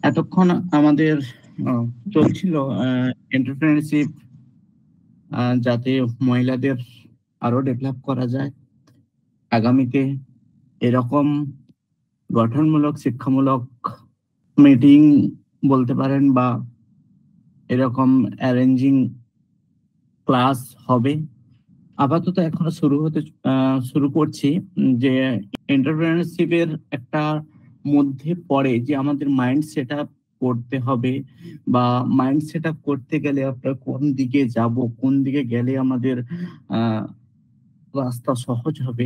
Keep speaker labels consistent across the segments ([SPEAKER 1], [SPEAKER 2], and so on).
[SPEAKER 1] এতক্ষণ আমাদের চলছিল এন্টারপ্রেনারশিপ, যাতে মহিলাদের আরো ডেভেলপ করা যায়। আগামীতে এরকম গঠনমূলক শিক্ষামূলক মিটিং বলতে পারেন, বা এরকম অ্যারেঞ্জিং ক্লাস হবে। আপাতত এখনো শুরু করছি, যে এন্টারপ্রেনারশিপের একটা মধ্যে পড়ে যে আমাদের মাইন্ড সেট আপ করতে হবে, বা মাইন্ড সেট আপ করতে গেলে আপনার কোন দিকে যাব, কোন দিকে গেলে আমাদের রাস্তা সহজ হবে,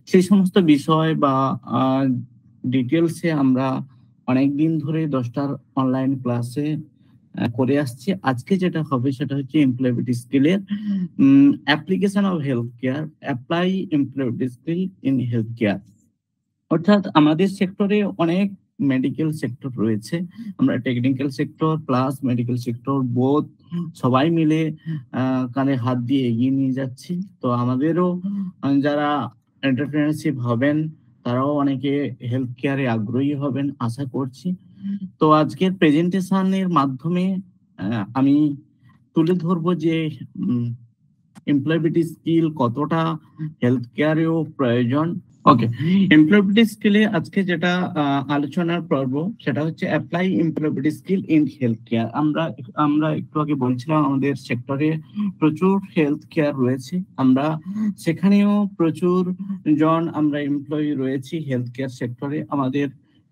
[SPEAKER 1] সেই সমস্ত বিষয় বা ডিটেলসে আমরা অনেকদিন ধরে 10টার অনলাইন ক্লাসে করে আসছি। আজকে যেটা হবে সেটা হচ্ছে এমপ্লয়াবিলিটি স্কিলের application of health care, apply employability skill in health care. অর্থাৎ আমাদের সেক্টরে অনেক মেডিকেল সেক্টর রয়েছে। আমরা technical sector plus medical sector both সবাই মিলে কাঁধে হাত দিয়ে এগিয়ে নিয়ে যাচ্ছি। তো আমাদেরও যারা এন্টারপ্রেনারশিপ হবেন, তারাও অনেকে হেলথ কেয়ারে আগ্রহী হবেন আশা করছি। তো আজকের প্রেজেন্টেশনের মাধ্যমে আমি তুলে ধরবো যে এমপ্লয়াবিলিটি স্কিল কতটা হেলথ কেয়ারেও প্রয়োজন। ওকে, এমপ্লয়াবিলিটি স্কিলে আজকে যেটা আলোচনার পর্ব সেটা হচ্ছে apply employability skill in health care. আমরা একটু আগে বলছিলাম আমাদের সেক্টরে প্রচুর হেলথ কেয়ার রয়েছে, আমরা সেখানেও প্রচুর জন আমরা এমপ্লয়ি রয়েছি হেলথ কেয়ার সেক্টরে। আমাদের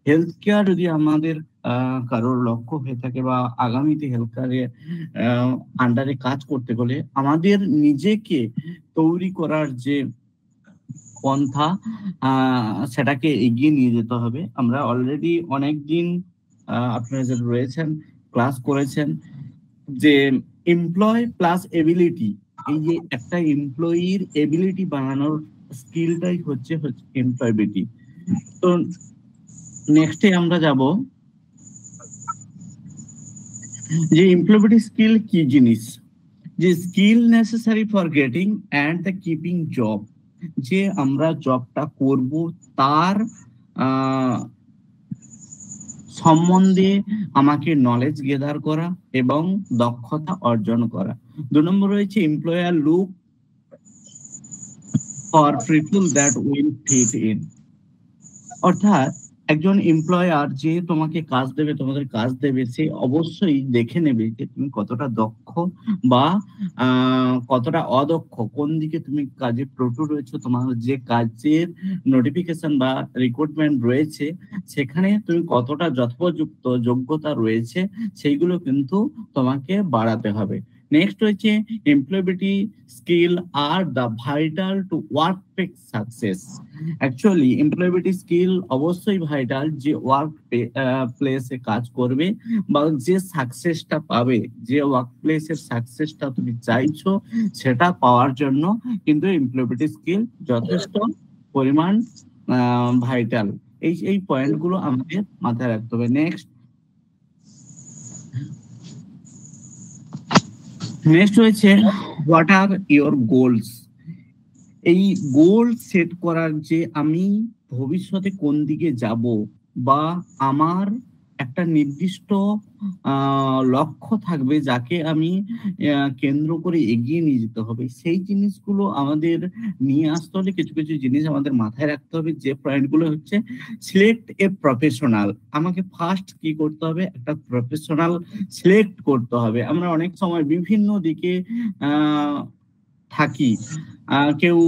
[SPEAKER 1] হেলথ কেয়ার যদি আমাদের কারোর লক্ষ্য হয়ে থাকে, বা আগামীতে হেলথ কেয়ারে আন্ডারে কাজ করতে গেলে আমাদের নিজেকে তৈরি করার যে পন্থা, সেটাকে এগিয়ে নিয়ে যেতে হবে। আমরা অলরেডি অনেকদিন আপনারা যারা রয়েছেন ক্লাস করেছেন যে এমপ্লয় প্লাস এবিলিটি, এই যে একটা এমপ্লয়ির এবিলিটি বানানোর স্কিলটাই হচ্ছে এমপ্লয়াবিলিটি। তো নেক্সটে আমরা যাব যে এমপ্লয়াবিলিটি স্কিল কি জিনিস, যে skill necessary for getting and the keeping job, যে আমরা জবটা করব তার সম্বন্ধে আমাকে নলেজ গেদার করা এবং দক্ষতা অর্জন করা। 2 নম্বর রয়েছে employer look for people that will fit in. অর্থাৎ একজন এমপ্লয়ার যে তোমাকে কাজ দেবে, তোমাদের কাজ দেবে, সে অবশ্যই দেখে নেবে যে তুমি কতটা দক্ষ বা কতটা অদক্ষ, কোন দিকে তুমি কাজে প্রটু রয়েছে, তোমার যে কাজের নোটিফিকেশন বা রিক্রুটমেন্ট রয়েছে সেখানে তুমি কতটা যথোপযুক্ত যোগ্যতা রয়েছে, সেইগুলো কিন্তু তোমাকে বাড়াতে হবে। নেক্সট হচ্ছে employability skill are the vital to work success. Actually employability skill অবশ্যই ভাইটাল, যে ওয়ার্ক প্লেসে কাজ করবে বা যে সাকসেসটা পাবে, যে ওয়ার্ক প্লেসের সাকসেসটা তুমি চাইছো সেটা পাওয়ার জন্য কিন্তু এমপ্লয়াবিলিটি স্কিল যথেষ্ট পরিমাণ ভাইটাল। এই পয়েন্টগুলো আমাদের মাথায় রাখতে হবে। নেক্সট হয়েছে হোয়াট আর ইওর গোলস। এই গোল সেট করার যে আমি ভবিষ্যতে কোন দিকে যাব, বা আমার একটা নির্দিষ্ট লক্ষ্য থাকবে যাকে আমি কেন্দ্র করে এগিয়ে নিয়ে যেতে হবে, সেই জিনিসগুলো আমাদের নিয়ে আসতে হলে কিছু কিছু জিনিস আমাদের মাথায় রাখতে হবে। যে পয়েন্টগুলো হচ্ছে সিলেক্ট এ প্রফেশনাল। আমাকে ফার্স্ট কি করতে হবে, একটা প্রফেশনাল সিলেক্ট করতে হবে। আমরা অনেক সময় বিভিন্ন দিকে থাকি, কেউ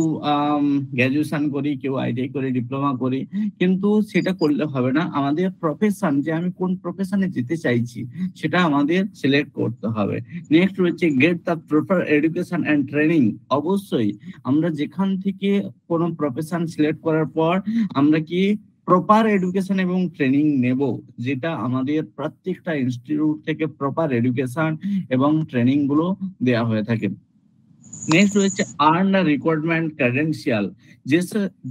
[SPEAKER 1] গ্র্যাজুয়েশন করি, কেউ আইটিআই করি, ডিপ্লোমা করি, কিন্তু সেটা করলে হবে না। আমাদের প্রফেশন, যে আমি কোন প্রফেশনে যেতে চাইছি সেটা আমাদের সিলেক্ট করতে হবে। নেক্সট হচ্ছে get the proper education and training. অবশ্যই আমরা যেখান থেকে কোনো প্রফেশন সিলেক্ট করার পর আমরা কি প্রপার এডুকেশন এবং ট্রেনিং নেব, যেটা আমাদের প্রত্যেকটা ইনস্টিটিউট থেকে প্রপার এডুকেশন এবং ট্রেনিং গুলো দেওয়া হয়ে থাকে। নেক্সট হচ্ছে আর্ন রিকোয়ারমেন্ট ক্রেডেনশিয়াল।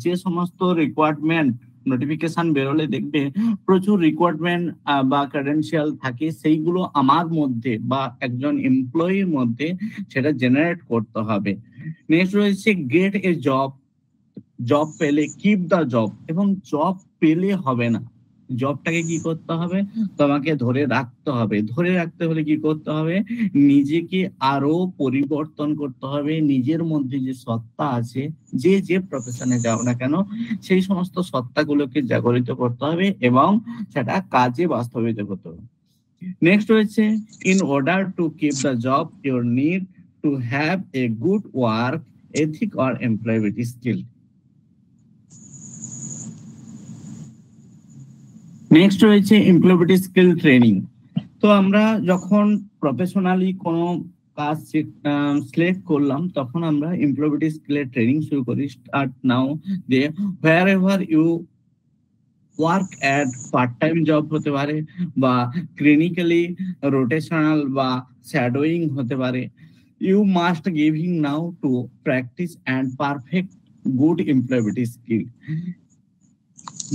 [SPEAKER 1] যে সমস্ত রিকোয়ারমেন্ট নোটিফিকেশন বেরোলে দেখবে প্রচুর রিকোয়ারমেন্ট বা ক্রেডেনশিয়াল থাকে, সেইগুলো আমার মধ্যে বা একজন এমপ্লয়ির মধ্যে সেটা জেনারেট করতে হবে। নেক্সট রয়েছে গেট এ জব। জব পেলে কিপ দা জব, এবং জব পেলে হবে না, জবটাকে কি করতে হবে, তোমাকে ধরে রাখতে হবে। ধরে রাখতে হলে কি করতে হবে, নিজেকে আরো পরিবর্তন করতে হবে। নিজের মধ্যে যে সত্তা আছে, যে প্রফেশনে যাও না কেন, সেই সমস্ত সত্তাগুলোকে জাগরিত করতে হবে এবং সেটা কাজে বাস্তবায়িত করতে হবে। নেক্সট রয়েছে, in order to keep the job your need to have a good work ethic or employability skill. Next রয়েছে এমপ্লয়েবিলিটি স্কিল ট্রেনিং। তো আমরা যখন প্রফেশনালি কোনো কাজ সিলেক্ট করলাম, তখন আমরা এমপ্লয়েবিলিটি স্কিলের ট্রেনিং শুরু করি। স্টার্ট নাও যে wherever you work at part time job হতে পারে, বা ক্লিনিক্যালি রোটেশনাল বা শ্যাডোয়িং হতে পারে, you must giving now to practice and perfect good employability skill.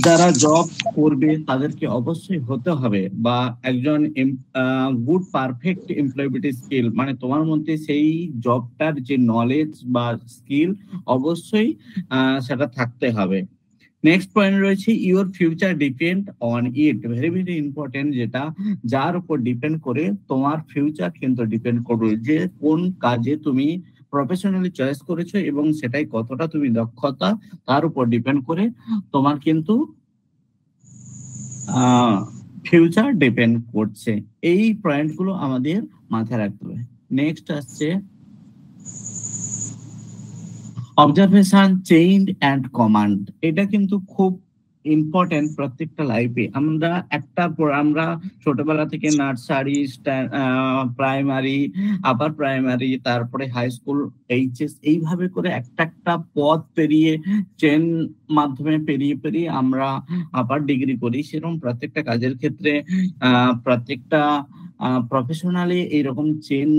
[SPEAKER 1] যারা জব করবে তাদেরকে অবশ্যই হতে হবে বা একজন গুড পারফেক্ট এমপ্লয়েবিলিটি স্কিল, মানে তোমার মধ্যে সেই জবটার যে নলেজ বা স্কিল অবশ্যই সেটা থাকতে হবে। নেক্সট পয়েন্ট রয়েছে, your future depend on it. Very very important, যেটা যার উপর ডিপেন্ড করে তোমার ফিউচার কিন্তু ডিপেন্ড করবে, যে কোন কাজে তুমি প্রফেশনালি চয়েস করেছো এবং সেটাই কতটা তুমি দক্ষতা, তার উপর ডিপেন্ড করে তোমার কিন্তু ফিউচার ডিপেন্ড করছে। এই পয়েন্টগুলো আমাদের মাথায় রাখতে হবে। নেক্সট আসছে অবজারভেশন, চেঞ্জ অ্যান্ড কমান্ড। এটা কিন্তু খুব ইম্পর্টেন্ট প্রত্যেকটা লাইফে। আমরা ছোটবেলা থেকে নার্সারি, প্রাইমারি, আপার প্রাইমারি, তারপরে হাই স্কুল, এইচএস, এইভাবে করে একটা পথ পেরিয়ে, চেন মাধ্যমে পেরিয়ে আমরা আপার ডিগ্রি করি। সেরকম প্রত্যেকটা কাজের ক্ষেত্রে প্রত্যেকটা প্রফেশনালি এইরকম চেন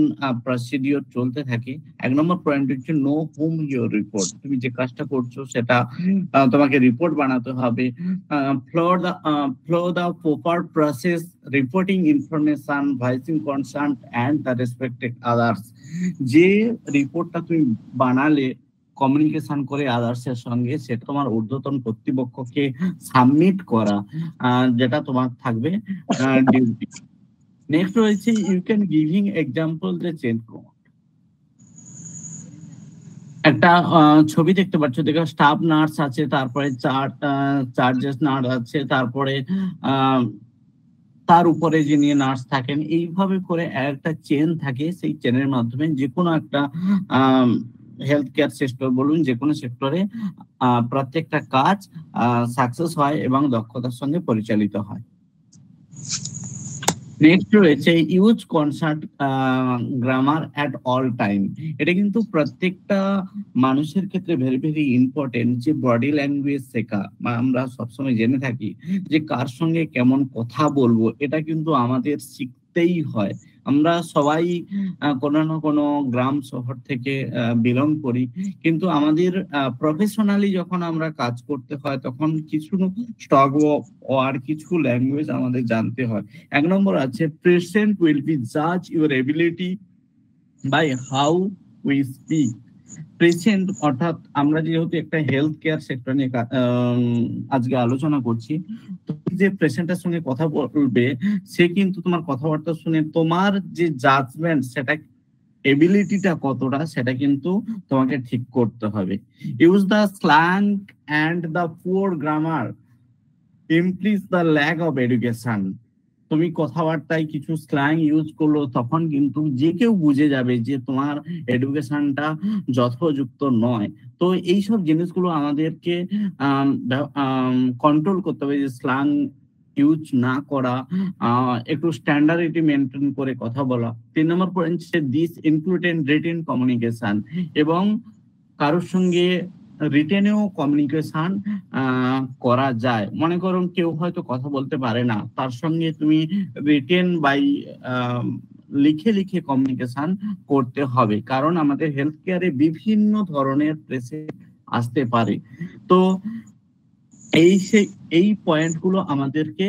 [SPEAKER 1] প্রসিডিওর চলতে থাকে। এক নম্বর পয়েন্ট হচ্ছে নো হুম ইউর রিপোর্ট। তুমি যে কাজটা করছো সেটা তোমাকে রিপোর্ট বানাতে হবে। Flow the proper process, reporting information, voicing concern and the respected others. যে রিপোর্টটা তুমি বানালে কমিউনিকেশন করে আদার্সের সঙ্গে, সেটা তোমার ঊর্ধ্বতন কর্তৃপক্ষকে সাবমিট করা, যেটা তোমার থাকবে ডিউটি। নেক্সট রয়েছে you can giving example the change. একটা ছবি দেখতে পাচ্ছ, দেখো স্টাফ নার্স আছে, তারপরে চার্জেস নার্স আছে, তারপরে তার উপরে যিনি নার্স থাকেন, এইভাবে করে একটা চেন থাকে। সেই চেনের মাধ্যমে যে কোনো একটা হেলথ কেয়ার সেক্টর বলুন, যে কোনো সেক্টরে প্রত্যেকটা কাজ সাকসেস হয় এবং দক্ষতার সঙ্গে পরিচালিত হয়। নেক্সট রয়েছে use concert grammar at all time. এটা কিন্তু প্রত্যেকটা মানুষের ক্ষেত্রে ভেরি ভেরি ইম্পর্টেন্ট, যে বডি ল্যাঙ্গুয়েজ শেখা। আমরা সবসময় জেনে থাকি যে কার সঙ্গে কেমন কথা বলবো, এটা কিন্তু আমাদের শিখতেই হয়। আমরা সবাই কোনো না কোনো গ্রাম শহর থেকে বিলং করি, কিন্তু আমাদের প্রফেশনালি যখন আমরা কাজ করতে হয়, তখন কিছু স্টক আর কিছু ল্যাঙ্গুয়েজ আমাদের জানতে হয়। এক নম্বর আছে, প্রেজেন্ট উইল বি জাজ your ability by how we speak. Present অর্থাৎ আমরা যেহেতু একটা হেলথ কেয়ার সেক্টর নিয়ে আজকে আলোচনা করছি, তো যে পেশেন্টের সঙ্গে কথা বলবে, সে কিন্তু তোমার কথাবার্তা শুনে তোমার যে জাজমেন্ট, সেটা এবিলিটিটা কতটা, সেটা কিন্তু তোমাকে ঠিক করতে হবে। Use the slang and the poor grammar implies the lack of education. তুমি কথাবার্তায় কিছু স্ল্যাং ইউজ করলো, তখন কিন্তু যে কেউ বুঝে যাবে যে তোমার এডুকেশনটা যথোযুক্ত নয়। তো এইসব জিনিসগুলো আমাদেরকে কন্ট্রোল করতে হবে, যে স্ল্যাং ইউজ না করা, একটু স্ট্যান্ডার্ডিটি মেনটেন করে কথা বলা। 3 নম্বর পয়েন্ট হচ্ছে দিস ইনক্লুডেড রিটেন কমিউনিকেশন, এবং কারোর সঙ্গে রিটেনেও কমিউনিকেশন করা যায়। মনে করো কেউ হয়তো কথা বলতে পারে না, তার সঙ্গে তুমি রিটেন বাই লিখে লিখে কমিউনিকেশন করতে হবে, কারণ আমাদের হেলথ কেয়ারে বিভিন্ন ধরনের পেশেন্ট আসতে পারে। তো এই পয়েন্টগুলো আমাদেরকে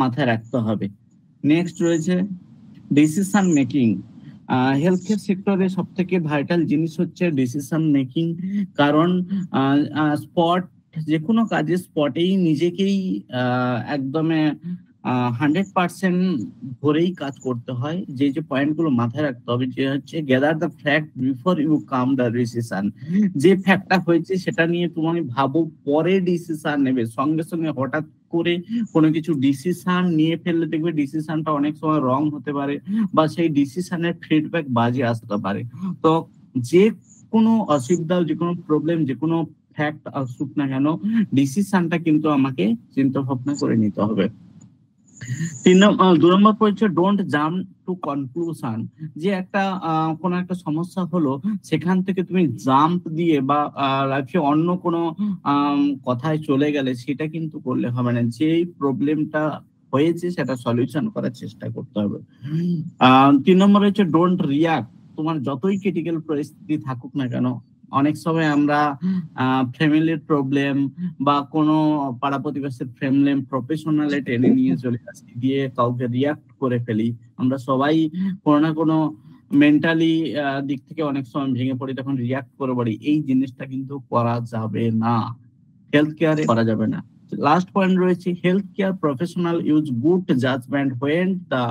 [SPEAKER 1] মাথায় রাখতে হবে। নেক্সট রয়েছে ডিসিশন মেকিং। হেলথ কেয়ার সেক্টরে সব থেকে ভাইটাল জিনিস হচ্ছে ডিসিশন মেকিং, কারণ স্পট যে কোনো কাজে স্পটেই নিজেকেই একদমে 100% ধরেই কাজ করতে হয়। যে পয়েন্টগুলো মাথায় রাখতে হবে যে হচ্ছে gather the fact before you come the decision. যে ফ্যাক্টটা হয়েছে সেটা নিয়ে তুমি ভাবো, পরে ডিসিশন নেবে। সঙ্গে সঙ্গে হঠাৎ করে কোনো কিছু ডিসিশন নিয়ে ফেললে দেখবে ডিসিশনটা অনেক সময় রং হতে পারে, বা সেই ডিসিশনের ফিডব্যাক বাজে আসতে পারে। তো যে কোনো অসুবিধা, যে কোনো প্রবলেম, যে কোনো ফ্যাক্ট আসুক না কেন, ডিসিশনটা কিন্তু আমাকে চিন্তা ভাবনা করে নিতে হবে। 2 নম্বর পড়ছে ডোন্ট জাম্প টু কনক্লুশন। যে একটা কোনো একটা সমস্যা হলো, সেখান থেকে তুমি জাম্প দিয়ে বা লাইফে অন্য কোনো কথায় চলে গেলে সেটা কিন্তু করলে হবে না। যেই প্রবলেমটা হয়েছে সেটা সলিউশন করার চেষ্টা করতে হবে। 3 নম্বর হচ্ছে ডোন্ট রিয়াক্ট। তোমার যতই ক্রিটিক্যাল পরিস্থিতি থাকুক না কেন, অনেক সময় আমরা ফ্যামিলির প্রবলেম বা কোনো পাড়া প্রতিবেশীর প্রবলেম প্রফেশনালে টেনে নিয়ে চলে আসি, দিয়ে কাউকে রিয়াক্ট করে ফেলি। আমরা সবাই কোনো না কোনো মেন্টালি দিক থেকে অনেক সময় ভেঙে পড়ি, তখন রিয়াক্ট করে পড়ি। এই জিনিসটা কিন্তু করা যাবে না, হেলথ কেয়ারে করা যাবে না। লাস্ট পয়েন্ট রয়েছে health care professional use good judgement when the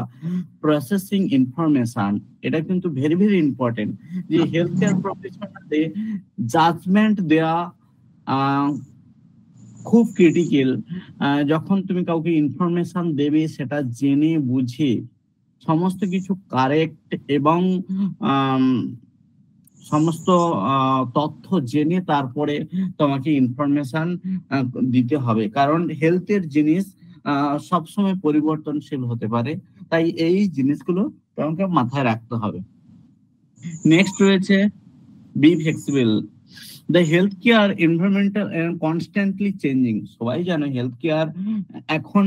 [SPEAKER 1] processing information. এটা কিন্তু ভেরি ভেরি ইম্পর্টেন্ট যে হেলথ কেয়ার প্রফেশনালে জাজমেন্ট দেওয়া খুব ক্রিটিক্যাল। যখন তুমি কাউকে ইনফরমেশন দেবে সেটা জেনে বুঝে সমস্ত কিছু কারেক্ট এবং সমস্ত তথ্য জেনে তারপরে তোমাকে ইনফরমেশন দিতে হবে, কারণ হেলথের জিনিস সবসময় পরিবর্তনশীল হতে পারে। তাই এই জিনিসগুলো তোমাকে মাথায় রাখতে হবে। নেক্সট রয়েছে be flexible. The healthcare environmental and constantly changing. সবাই জানে হেলথ কেয়ার এখন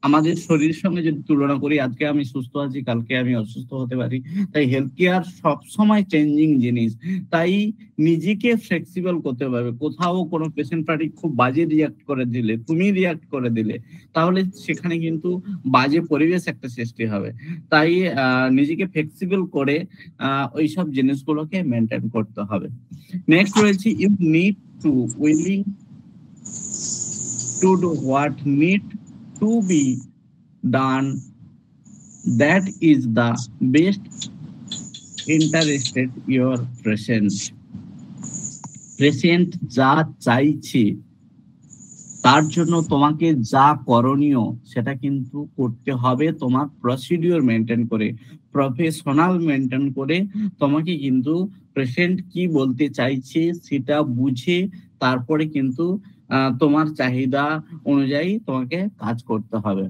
[SPEAKER 1] আমাদের শরীরের সঙ্গে যদি তুলনা করি, আজকে আমি সুস্থ আছি, কালকে আমি অসুস্থ হতে পারি। তাই হেলথ কেয়ার সবসময় চেঞ্জিং জিনিস। তাই নিজেকে ফ্লেক্সিবল করতে হবে। কোথাও কোনো পেশেন্ট পার্টি খুব বাজে রিয়াক্ট করে দিলে, তুমি রিয়াক্ট করে দিলে, তাহলে সেখানে কিন্তু বাজে পরিবেশ একটা সৃষ্টি হবে। তাই নিজেকে ফ্লেক্সিবল করে ওইসব জিনিসগুলোকে মেনটেন করতে হবে। নেক্সট রয়েছে you need to willing to do what need to be done, that is the best interested your patient যা চাইছে তার জন্য তোমাকে যা করণীয় সেটা কিন্তু করতে হবে। তোমার প্রসিডিওর মেনটেন করে, প্রফেশনাল মেনটেন করে তোমাকে কিন্তু পেশেন্ট কি বলতে চাইছে সেটা বুঝে তারপরে কিন্তু তোমার চাহিদা অনুযায়ী তোমাকে কাজ করতে হবে।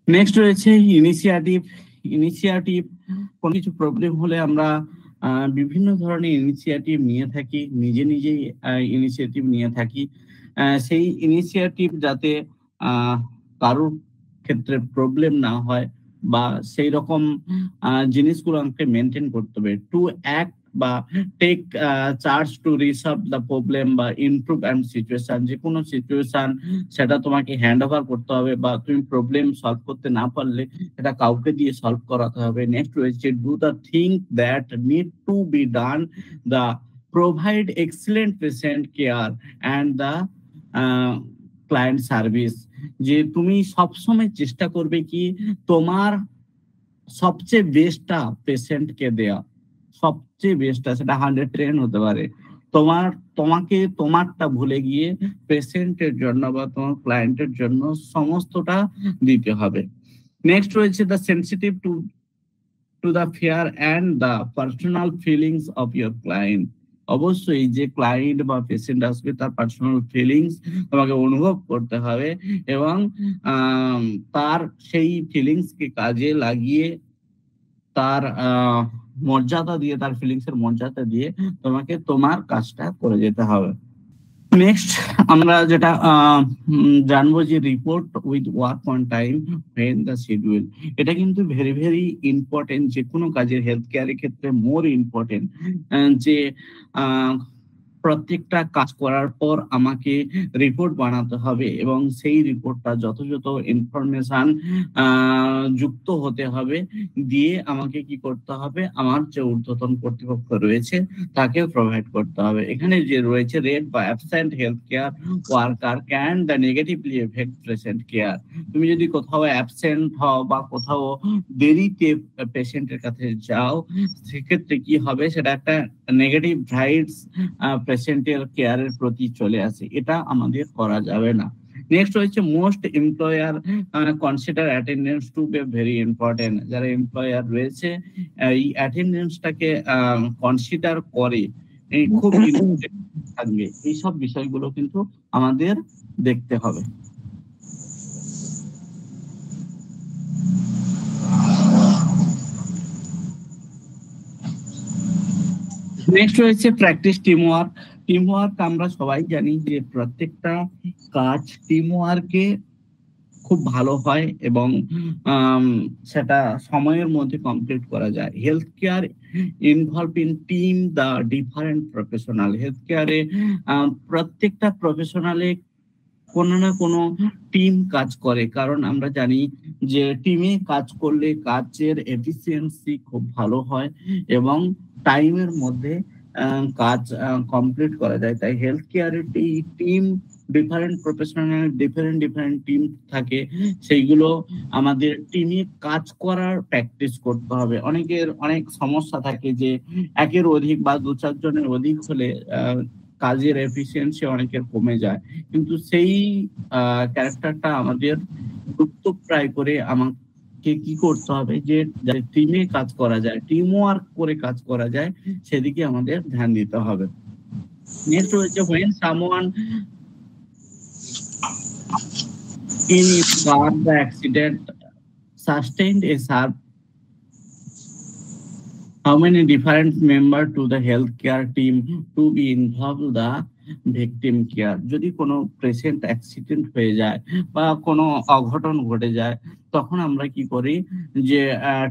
[SPEAKER 1] নেক্সট রয়েছে ইনিশিয়েটিভ। কোন কিছু প্রবলেম হলে আমরা বিভিন্ন ধরনের ইনিশিয়েটিভ নিয়ে থাকি, নিজেই ইনিশিয়েটিভ নিয়ে থাকি। সেই ইনিশিয়েটিভ যাতে কারোর ক্ষেত্রে প্রবলেম না হয় বা সেই রকম জিনিসগুলো আমাকে মেনটেন করতে হবে। টু অ্যাক্ট বা take charge to resolve the problem বা ইমপ্রুভ এন্ড সিচুয়েশন। যে কোনো সিচুয়েশন সেটা তোমাকে হ্যান্ড ওভার করতে হবে, বা তুমি প্রবলেম সলভ করতে না পারলে সেটা কাউকে দিয়ে সলভ করাতে হবে। নেক্সট রয়েছে do the thing that need to be done, the provide excellent patient care and the client service. যে তুমি সবসময় চেষ্টা করবে কি তোমার সবচেয়ে বেস্টটা পেশেন্টকে দেয়া, সবচেয়ে বেস্টটা, সেটা 110 হতে পারে। তোমাকে তোমারটা ভুলে গিয়ে পেশেন্টের জন্য বা তোমার ক্লায়েন্টের জন্য সমস্তটা দিতে হবে। নেক্সট রয়েছে the sensitive to the fear and the personal feelings of your client. অবশ্যই যে ক্লায়েন্ট বা পেশেন্ট আসবে তার পার্সোনাল ফিলিংস তোমাকে অনুভব করতে হবে এবং তার সেই ফিলিংসকে কাজে লাগিয়ে তার মর্যাদা দিয়ে, তার ফিলিংস এর মর্যাদা দিয়ে তোমাকে তোমার কাজটা করে যেতে হবে। নেক্সট আমরা যেটা জানবো যে report with work on time when the schedule. এটা কিন্তু ভেরি ভেরি ইম্পর্টেন্ট, যে কোনো কাজের হেলথ কেয়ারের ক্ষেত্রে মোর ইম্পর্টেন্ট। যে প্রত্যেকটা কাজ করার পর আমাকে রিপোর্ট বানাতে হবে এবং সেই রিপোর্টটা যথাযথ ইনফরমেশন যুক্ত হতে হবে, দিয়ে আমাকে কি করতে হবে, আমার যে ঊর্ধ্বতন কর্তৃপক্ষ রয়েছে তাকে প্রোভাইড করতে হবে। এখানে যে রয়েছে রেড বা absent health care worker can the negatively effect patient care. তুমি যদি কোথাও অ্যাবসেন্ট হও বা কোথাও দেরিতে পেশেন্টের কাছে যাও, সেক্ষেত্রে কি হবে, সেটা একটা নেগেটিভ ভাইবস পেশেন্টের কেয়ারের প্রতি চলে আসে। এটা আমাদের করা যাবে না। নেক্সট হচ্ছে most employer consider attendance to be very important. যারা এমপ্লয়ার রয়েছে এই অ্যাটেন্ডেন্সটাকে কনসিডার করে, এই খুব ইম্পর্টেন্ট থাকবে। এইসব বিষয়গুলো কিন্তু আমাদের দেখতে হবে। নেক্সট রয়েছে প্র্যাকটিস টিমওয়ার্ক। টিমওয়ার্ক আমরা সবাই জানি যে প্রত্যেকটা কাজ টিমওয়ার্কে খুব ভালো হয় এবং সেটা সময়ের মধ্যে কমপ্লিট করা যায়। Health care involve in team the different professional. Health কেয়ারে প্রত্যেকটা প্রফেশনালে কোনো না কোনো টিম কাজ করে, কারণ আমরা জানি যে টিমে কাজ করলে কাজের এফিসিয়েন্সি খুব ভালো হয় এবং টাইমের মধ্যে কাজ কমপ্লিট করা যায়। তাই হেলথ কেয়ারের team different professional different team থাকে, সেইগুলো আমাদের টিমে কাজ করার প্র্যাকটিস করতে হবে। অনেকের অনেক সমস্যা থাকে যে একের অধিক বা 2-4 জনের অধিক হলে কাজের এফিসিয়েন্সি অনেকের কমে যায়, কিন্তু সেই ক্যারেক্টারটা আমাদের গুরুত্বপ্রায় করে আমাকে কি করতে হবে, যে টিমে কাজ করা যায়, টিম ওয়ার্ক করে কাজ করা যায়, সেদিকে আমাদের ধ্যান দিতে হবে। নেক্সট হচ্ছে when someone in his car the accident sustained a sharp, how many different member to the healthcare team to be involved the victim care? যদি কোনো পেশেন্ট অ্যাক্সিডেন্ট হয়ে যায় বা কোনো অঘটন ঘটে যায়, তখন আমরা কি করি, যে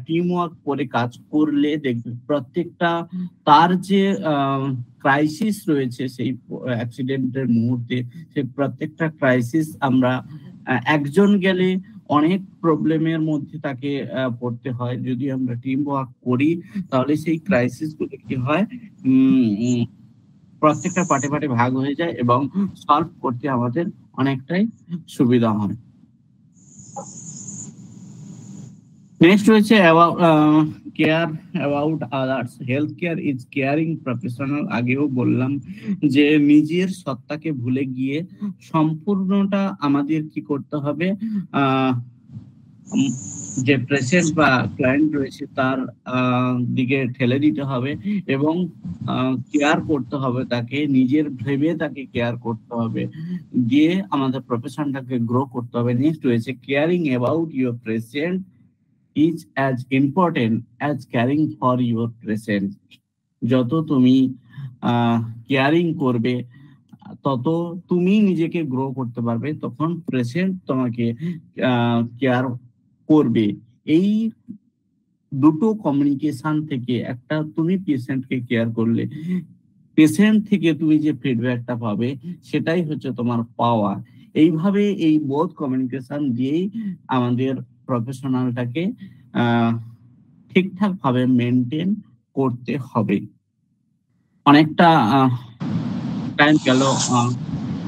[SPEAKER 1] টিম ওয়ার্ক করে কাজ করলে দেখবে প্রত্যেকটা তার যে ক্রাইসিস রয়েছে সেই অ্যাক্সিডেন্টের মুহূর্তে, সেই প্রত্যেকটা ক্রাইসিস আমরা একজন গেলে অনেক প্রবলেমের মধ্যে তাকে পড়তে হয়। যদি আমরা টিম ওয়ার্ক করি তাহলে সেই ক্রাইসিস গুলো কি হয়, প্রত্যেকটা পার্টে পার্টে ভাগ হয়ে যায় এবং সলভ করতে আমাদের অনেকটাই সুবিধা হয়। নেক্সট হচ্ছে care about others. Health care is caring professional. আগেও বললাম যে নিজের সত্তাকে ভুলে গিয়ে সম্পূর্ণটা আমাদের কি করতে হবে, যে পেশেন্ট বা ক্লায়েন্ট রয়েছে তার দিকে ঠেলে দিতে হবে এবং কেয়ার করতে হবে, তাকে নিজের ভেবে তাকে কেয়ার করতে হবে, দিয়ে আমাদের প্রফেশনটাকে গ্রো করতে হবে। নেক্সট রয়েছে caring about your patient is as important as caring for your patient. যত তুমি কেয়ারিং করবে তত তুমি নিজেকে গ্রো করতে পারবে, তখন পেশেন্ট তোমাকে কেয়ার করবে। এই দুটো কমিউনিকেশন থেকে, একটা তুমি পেশেন্টকে কেয়ার করলে পেশেন্ট থেকে তুমি যে ফিডব্যাকটা পাবে সেটাই হচ্ছে তোমার পাওয়া। এইভাবে এই বোথ কমিউনিকেশন দিয়েই আমাদের প্রফেশনালটাকে ঠিকঠাক ভাবে মেনটেন করতে হবে। অনেকটা টাইম গেল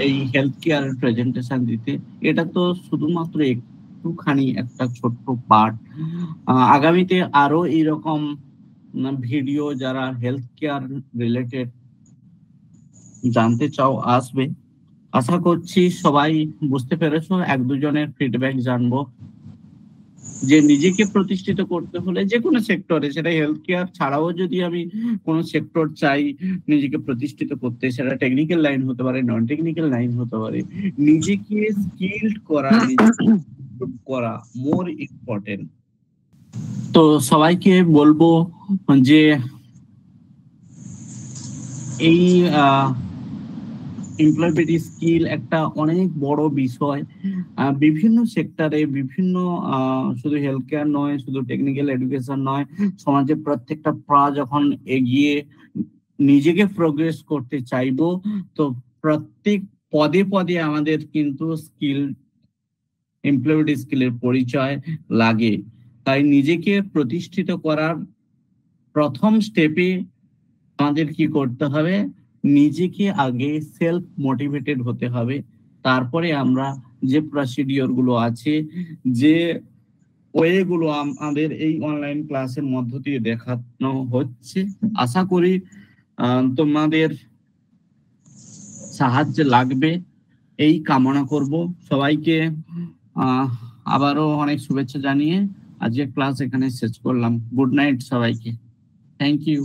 [SPEAKER 1] এই হেলথ কেয়ার প্রেজেন্টেশন দিতে। এটা তো শুধুমাত্র একটুখানি একটা ছোট্ট পার্ট। আগামীতে আরো এইরকম ভিডিও যারা হেলথ কেয়ার রিলেটেড জানতে চাও আসবে। আশা করছি সবাই বুঝতে পেরেছো। 1-2 জনের ফিডব্যাক জানবো যে নিজেকে প্রতিষ্ঠিত করতে হলে যে কোনো সেক্টরে, সেটা হেলথ কেয়ার ছাড়াও যদি আমি কোনো সেক্টর চাই নিজেকে প্রতিষ্ঠিত করতে, সেটা টেকনিক্যাল লাইন হতে পারে, নন টেকনিক্যাল লাইন হতে পারে, নিজেকে স্কিলড করা, নিজেকে করা মোর ইম্পর্টেন্ট। তো সবাইকে বলবো যে এই এমপ্লয়েবিলিটি স্কিল একটা অনেক বড় বিষয়। বিভিন্ন সেক্টরে, বিভিন্ন শুধু হেলথ কেয়ার নয়, শুধু টেকনিক্যাল এডুকেশন নয়, সমাজে প্রত্যেকটা পা যখন এগিয়ে নিজেকে প্রোগ্রেস করতে চাইবো, তো প্রত্যেক পদে পদে আমাদের কিন্তু এমপ্লয়েবিলিটি স্কিলের পরিচয় লাগে। তাই নিজেকে প্রতিষ্ঠিত করার প্রথম স্টেপে আমাদের কি করতে হবে, নিজেকে আগে সেলফ মোটিভেটেড হতে হবে। তারপরে আমরা যে প্রসিডিওর গুলো আছে, যে ওয়ে গুলো আমাদের এই অনলাইন ক্লাসের মধ্য দিয়ে দেখানো হচ্ছে, আশা করি তোমাদের সাহায্য লাগবে, এই কামনা করব। সবাইকে আবারও অনেক শুভেচ্ছা জানিয়ে আজকে ক্লাস এখানে শেষ করলাম। গুড নাইট সবাইকে। Thank you.